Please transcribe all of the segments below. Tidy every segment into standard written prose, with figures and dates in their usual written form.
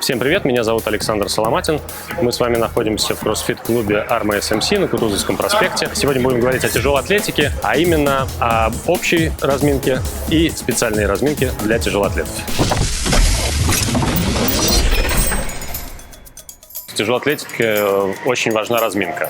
Всем привет, меня зовут Александр Соломатин. Мы с вами находимся в кроссфит-клубе Arma SMC на Кутузовском проспекте. Сегодня будем говорить о тяжелой атлетике, а именно об общей разминке и специальной разминке для тяжелоатлетов. В тяжелой атлетике очень важна разминка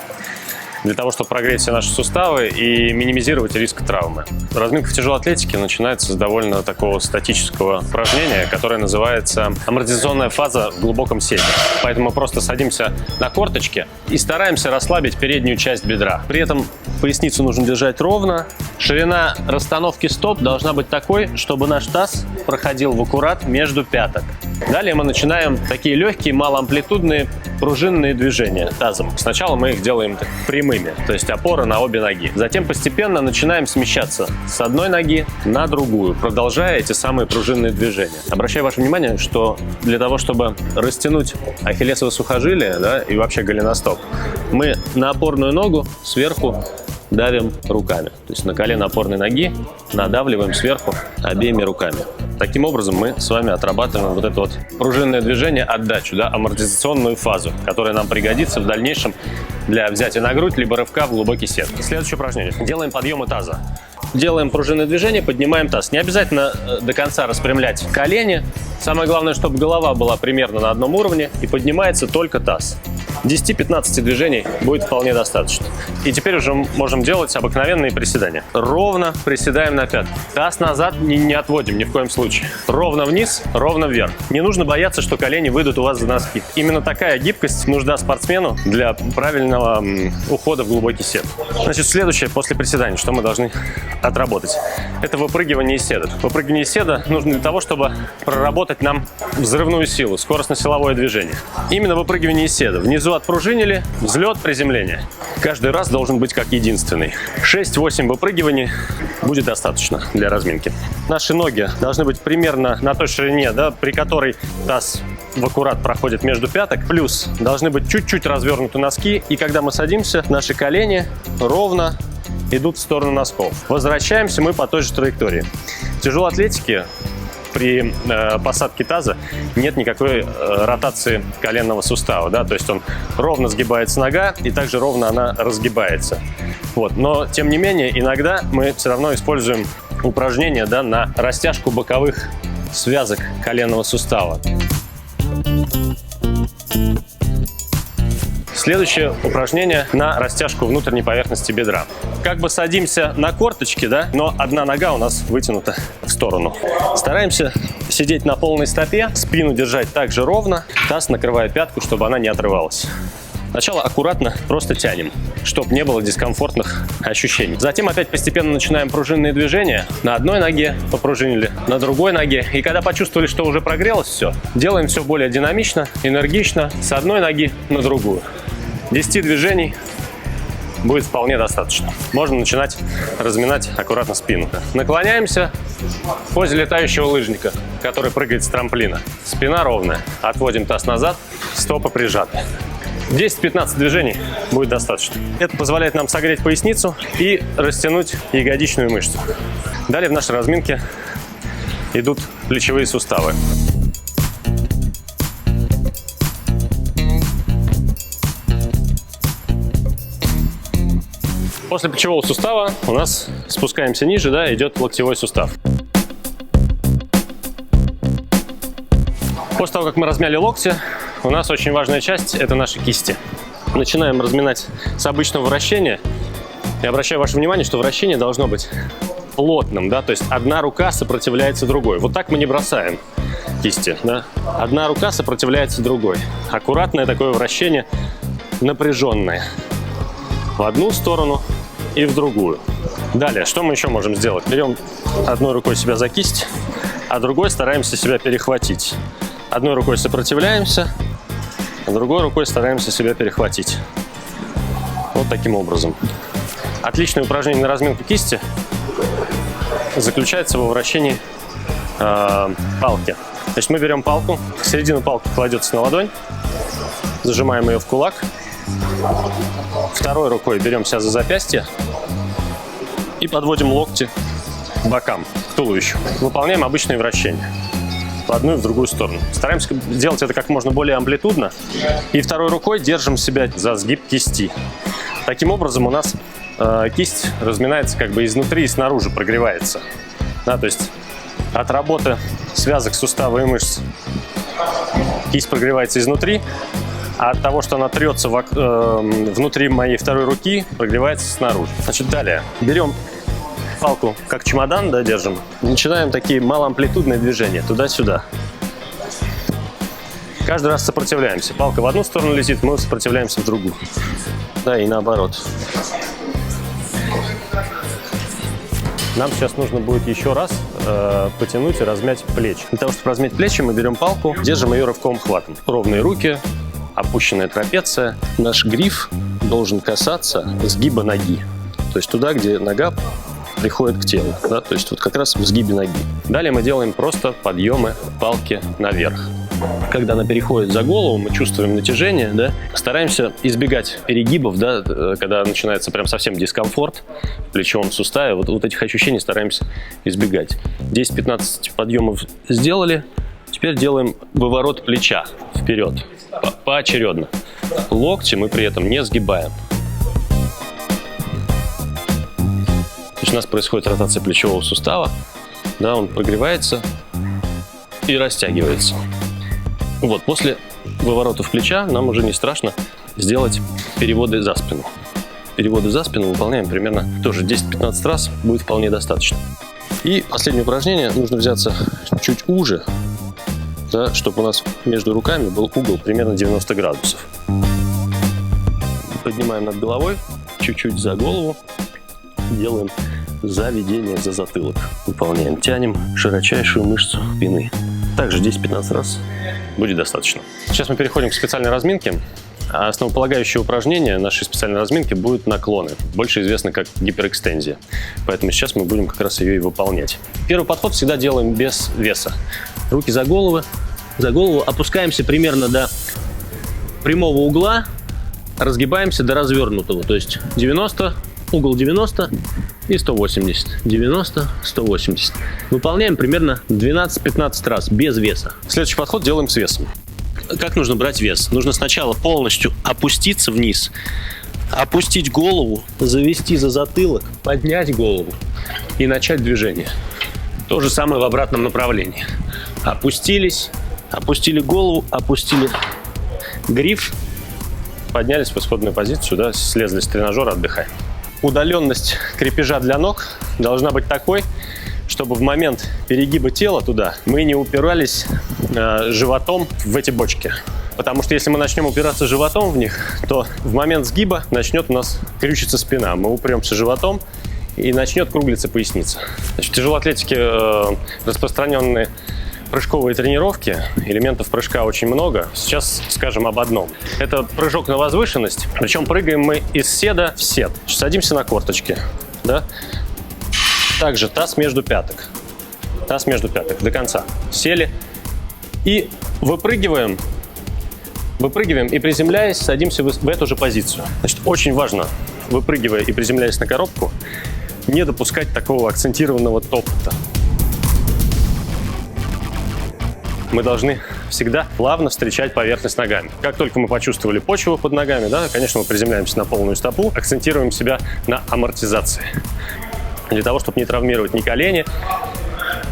для того, чтобы прогреть все наши суставы и минимизировать риск травмы. Разминка в тяжелой атлетике начинается с довольно такого статического упражнения, которое называется амортизационная фаза в глубоком седе. Поэтому мы просто садимся на корточки и стараемся расслабить переднюю часть бедра. При этом поясницу нужно держать ровно. Ширина расстановки стоп должна быть такой, чтобы наш таз проходил в аккурат между пяток. Далее мы начинаем такие легкие, малоамплитудные пружинные движения тазом. Сначала мы их делаем прямыми, то есть опора на обе ноги. Затем постепенно начинаем смещаться с одной ноги на другую, продолжая эти самые пружинные движения. Обращаю ваше внимание, что для того, чтобы растянуть ахиллесово сухожилие, и вообще голеностоп, мы на опорную ногу сверху давим руками. То есть на колено опорной ноги надавливаем сверху обеими руками. Таким образом мы с вами отрабатываем вот это вот пружинное движение, отдачу, амортизационную фазу, которая нам пригодится в дальнейшем для взятия на грудь, либо рывка в глубокий сет. Следующее упражнение. Делаем подъемы таза. Делаем пружинное движение, поднимаем таз. Не обязательно до конца распрямлять колени. Самое главное, чтобы голова была примерно на одном уровне и поднимается только таз. 10-15 движений будет вполне достаточно. И теперь уже можем делать обыкновенные приседания. Ровно приседаем на пятки. Таз назад не отводим ни в коем случае. Ровно вниз, ровно вверх. Не нужно бояться, что колени выйдут у вас за носки. Именно такая гибкость нужна спортсмену для правильного ухода в глубокий сет. Значит, следующее после приседания, что мы должны отработать, это выпрыгивание из седа. Выпрыгивание из седа нужно для того, чтобы проработать нам взрывную силу, скоростно-силовое движение. Именно выпрыгивание из седа. Внизу отпружинили, взлет, приземление. Каждый раз должен быть как единственный. 6-8 выпрыгиваний будет достаточно для разминки. Наши ноги должны быть примерно на той ширине, при которой таз в аккурат проходит между пяток. Плюс должны быть чуть-чуть развернуты носки. И когда мы садимся, наши колени ровно идут в сторону носков. Возвращаемся мы по той же траектории. В тяжелой атлетике при посадке таза нет никакой ротации коленного сустава, то есть он ровно сгибается нога и также ровно она разгибается. Но тем не менее иногда мы все равно используем упражнения на растяжку боковых связок коленного сустава. Следующее упражнение на растяжку внутренней поверхности бедра. Как бы садимся на корточки, но одна нога у нас вытянута в сторону. Стараемся сидеть на полной стопе, спину держать также ровно, таз накрывая пятку, чтобы она не отрывалась. Сначала аккуратно просто тянем, чтобы не было дискомфортных ощущений. Затем опять постепенно начинаем пружинные движения. На одной ноге попружинили, на другой ноге. И когда почувствовали, что уже прогрелось все, делаем все более динамично, энергично, с одной ноги на другую. 10 движений будет вполне достаточно. Можно начинать разминать аккуратно спину. Наклоняемся в позе летающего лыжника, который прыгает с трамплина. Спина ровная. Отводим таз назад, стопы прижаты. 10-15 движений будет достаточно. Это позволяет нам согреть поясницу и растянуть ягодичную мышцу. Далее в нашей разминке идут плечевые суставы. После плечевого сустава у нас спускаемся ниже, идет локтевой сустав. После того, как мы размяли локти, у нас очень важная часть – это наши кисти. Начинаем разминать с обычного вращения. Я обращаю ваше внимание, что вращение должно быть плотным, то есть одна рука сопротивляется другой. Вот так мы не бросаем кисти, Одна рука сопротивляется другой. Аккуратное такое вращение, напряженное. В одну сторону и в другую. Далее, что мы еще можем сделать? Берем одной рукой себя за кисть, а другой стараемся себя перехватить. Одной рукой сопротивляемся, а другой рукой стараемся себя перехватить. Вот таким образом. Отличное упражнение на разминку кисти заключается во вращении палки. Значит, мы берем палку, середина палки кладется на ладонь, зажимаем ее в кулак. Второй рукой берем себя за запястье и подводим локти к бокам, к туловищу. Выполняем обычные вращения. одну и в другую сторону. Стараемся сделать это как можно более амплитудно. И второй рукой держим себя за сгиб кисти. Таким образом у нас кисть разминается как бы изнутри и снаружи, прогревается. Да, то есть от работы связок, сустава и мышц кисть прогревается изнутри, а от того, что она трется внутри моей второй руки, прогревается снаружи. Значит, далее берем палку как чемодан, да, держим. Начинаем такие малоамплитудные движения туда-сюда. Каждый раз сопротивляемся. Палка в одну сторону летит, мы сопротивляемся в другую. Да, и наоборот. Нам сейчас нужно будет еще раз потянуть и размять плечи. Для того, чтобы размять плечи, мы берем палку, держим ее рывковым хватом. Ровные руки, опущенная трапеция. Наш гриф должен касаться сгиба ноги. То есть туда, где нога приходит к телу. Да? То есть вот как раз в сгибе ноги. Далее мы делаем просто подъемы палки наверх. Когда она переходит за голову, мы чувствуем натяжение, да? Стараемся избегать перегибов, да? Когда начинается прям совсем дискомфорт в плечевом суставе. Вот этих ощущений стараемся избегать. 10-15 подъемов сделали. Теперь делаем выворот плеча вперед, поочередно. Локти мы при этом не сгибаем. То есть у нас происходит ротация плечевого сустава, да, он прогревается и растягивается. Вот, после выворотов плеча нам уже не страшно сделать переводы за спину. Переводы за спину выполняем примерно тоже 10-15 раз, будет вполне достаточно. И последнее упражнение, нужно взяться чуть уже, да, чтобы у нас между руками был угол примерно 90 градусов. Поднимаем над головой, чуть-чуть за голову, делаем заведение за затылок. Выполняем, тянем широчайшую мышцу спины. Также 10-15 раз будет достаточно. Сейчас мы переходим к специальной разминке. Основополагающее упражнение нашей специальной разминки будут наклоны, больше известно как гиперэкстензия. Поэтому сейчас мы будем как раз ее и выполнять. Первый подход всегда делаем без веса. Руки за голову, опускаемся примерно до прямого угла, разгибаемся до развернутого, то есть 90, угол 90 и 180, 90, 180. Выполняем примерно 12-15 раз без веса. Следующий подход делаем с весом. Как нужно брать вес? Нужно сначала полностью опуститься вниз, опустить голову, завести за затылок, поднять голову и начать движение. То же самое в обратном направлении. Опустились, опустили голову, опустили гриф, поднялись в исходную позицию, да, слезли с тренажера, отдыхаем. Удаленность крепежа для ног должна быть такой, чтобы в момент перегиба тела туда мы не упирались животом в эти бочки. Потому что если мы начнем упираться животом в них, то в момент сгиба начнет у нас крючиться спина. Мы упремся животом и начнет круглиться поясница. Значит, в тяжелой атлетике распространенные прыжковые тренировки, элементов прыжка очень много. Сейчас скажем об одном. Это прыжок на возвышенность, причем прыгаем мы из седа в сед. Садимся на корточки, да? Также таз между пяток. Таз между пяток до конца. Сели и выпрыгиваем и приземляясь, садимся в эту же позицию. Значит, очень важно, выпрыгивая и приземляясь на коробку, не допускать такого акцентированного топота. Мы должны всегда плавно встречать поверхность ногами. Как только мы почувствовали почву под ногами, да, конечно, мы приземляемся на полную стопу, акцентируем себя на амортизации. Для того, чтобы не травмировать ни колени,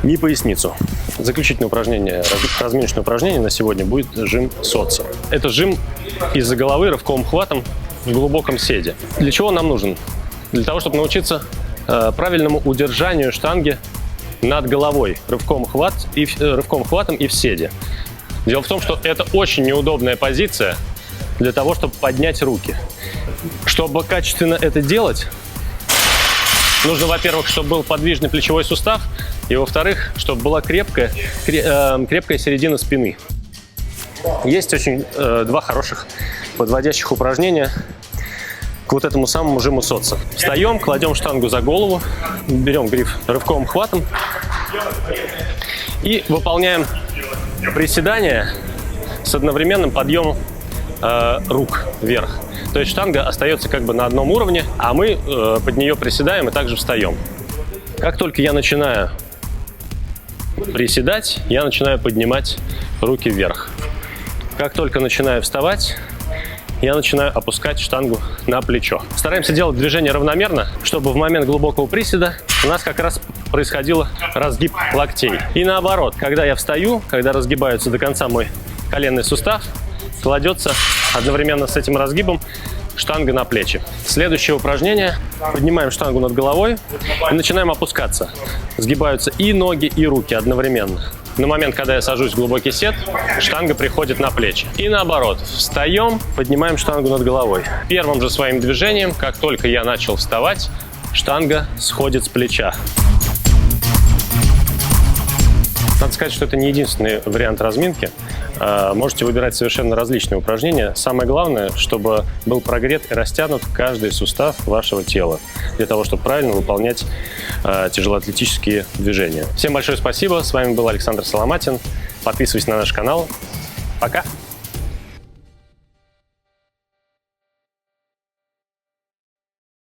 ни поясницу. Заключительное упражнение, разминочное упражнение на сегодня будет жим соца. Это жим из-за головы рывковым хватом в глубоком седе. Для чего он нам нужен? Для того, чтобы научиться правильному удержанию штанги над головой рывковым хватом и в седе. Дело в том, что это очень неудобная позиция для того, чтобы поднять руки. Чтобы качественно это делать, нужно, во-первых, чтобы был подвижный плечевой сустав, и, во-вторых, чтобы была крепкая середина спины. Есть очень два хороших подводящих упражнения к вот этому самому жиму соца. Встаем, кладем штангу за голову, берем гриф рывковым хватом и выполняем приседания с одновременным подъемом рук вверх. То есть штанга остается как бы на одном уровне, а мы под нее приседаем и также встаем. Как только я начинаю приседать, я начинаю поднимать руки вверх. Как только начинаю вставать, я начинаю опускать штангу на плечо. Стараемся делать движение равномерно, чтобы в момент глубокого приседа у нас как раз происходил разгиб локтей. И наоборот, когда я встаю, когда разгибается до конца мой коленный сустав, кладется одновременно с этим разгибом штанга на плечи. Следующее упражнение. Поднимаем штангу над головой и начинаем опускаться. Сгибаются и ноги, и руки одновременно. На момент, когда я сажусь в глубокий сет, штанга приходит на плечи. И наоборот, встаем, поднимаем штангу над головой. Первым же своим движением, как только я начал вставать, штанга сходит с плеча. Надо сказать, что это не единственный вариант разминки. Можете выбирать совершенно различные упражнения. Самое главное, чтобы был прогрет и растянут каждый сустав вашего тела, для того, чтобы правильно выполнять тяжелоатлетические движения. Всем большое спасибо. С вами был Александр Соломатин. Подписывайтесь на наш канал. Пока!